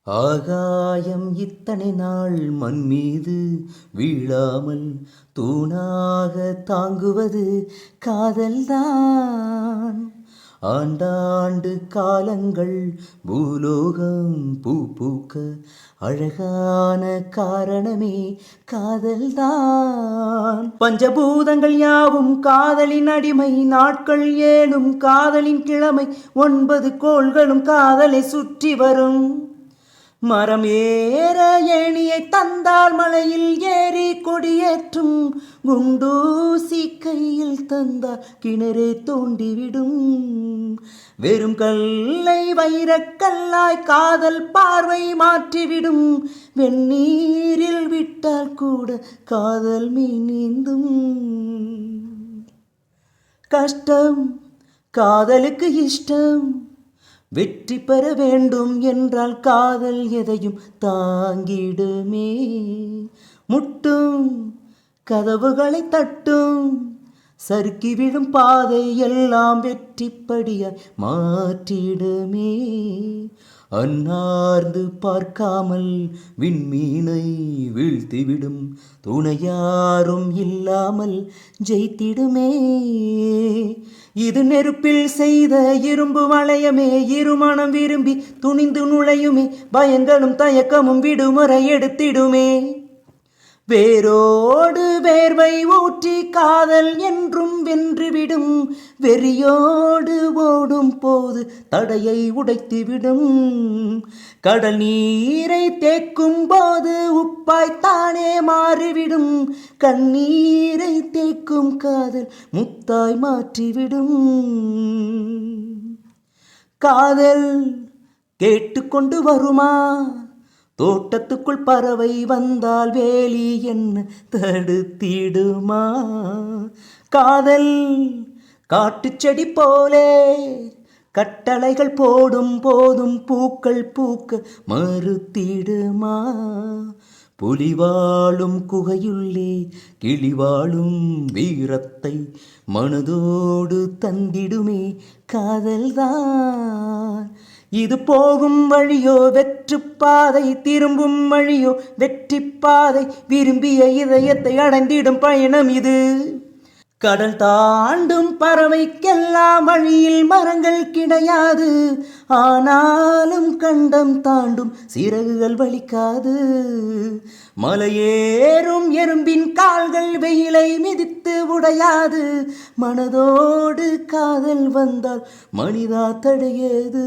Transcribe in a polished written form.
ஆகாயம் இத்தனை நாள் மண் மீது வீழாமல் தூணாக தாங்குவது காதல்தான். ஆண்டாண்டு காலங்கள் பூலோகம் பூ பூக்க அழகான காரணமே காதல்தான். பஞ்சபூதங்கள் யாவும் காதலின் அடிமை, நாட்கள் ஏழும் காதலின் கிழமை, 9 கோள்களும் காதலை சுற்றி வரும். மரம் ஏற ஏணியை தந்தால் மலையில் ஏறி கொடியேற்றும், குண்டூசி கையில் தந்தால் கிணறே தோண்டிவிடும். வெறும் கல்லை வைரக்கல்லாய் காதல் பார்வை மாற்றிவிடும். வெந்நீரில் விட்டால் கூட காதல் மீன் நீந்தும். கஷ்டம் காதலுக்கு இஷ்டம், வெற்றி பெற வேண்டும் என்றால் காதல் எதையும் தாங்கிடுமே. முட்டும் கதவுகளை தட்டும், சறுக்கி விழும் பாதை எல்லாம் வெற்றிப்படியாய் மாற்றிடுமே. அன்னார்ந்து பார்க்காமல் விண்மீனை வீழ்த்திவிடும், துணையாரும் இல்லாமல் ஜெயித்திடுமே. இது நெருப்பில் செய்த இரும்பு வளையமே, இருமணம் விரும்பி துணிந்து நுழையுமே, பயங்களும் தயக்கமும் விடுமுறை எடுத்திடுமே. வேரோடு வேர்வை ஊற்றி காதல் என்றும் வென்றுவிடும், வெறியோடு ஓடும் போது தடையை உடைத்துவிடும். கடல் நீரை தேக்கும் போது உப்பாய்த்தானே மாறிவிடும், கண்ணீரை தேக்கும் காதல் முத்தாய் மாற்றிவிடும். காதல் கேட்டுக்கொண்டு வருமா, தோட்டத்துக்குள் பறவை வந்தால் வேலி என்ன தடுத்திடுமா. காதல் காட்டுச்செடி போலே கட்டளைகள் போடும் போதும் பூக்கள் பூக்க மறுத்திடுமா. புலிவாழும் குகையுள்ளே கிளிவாழும் வீரத்தை மனதோடு தந்திடுமே காதல்தான். இது போகும் வழியோ வெற்றுப்பாதை, திரும்பும் வழியோ வெற்றிப்பாதை, விரும்பிய இதயத்தை அடைந்திடும் பயணம் இது. கடல் தாண்டும் பறவைக்கெல்லாம் வழியில் மரங்கள் கிடையாது, ஆனாலும் கண்டம் தாண்டும் சிறகுகள் வலிக்காது. மலையேறும் எறும்பின் கால்கள் வெயிலை மிதித்து உடையாது, மனதோடு காதல் வந்தால் மனிதா தடையது.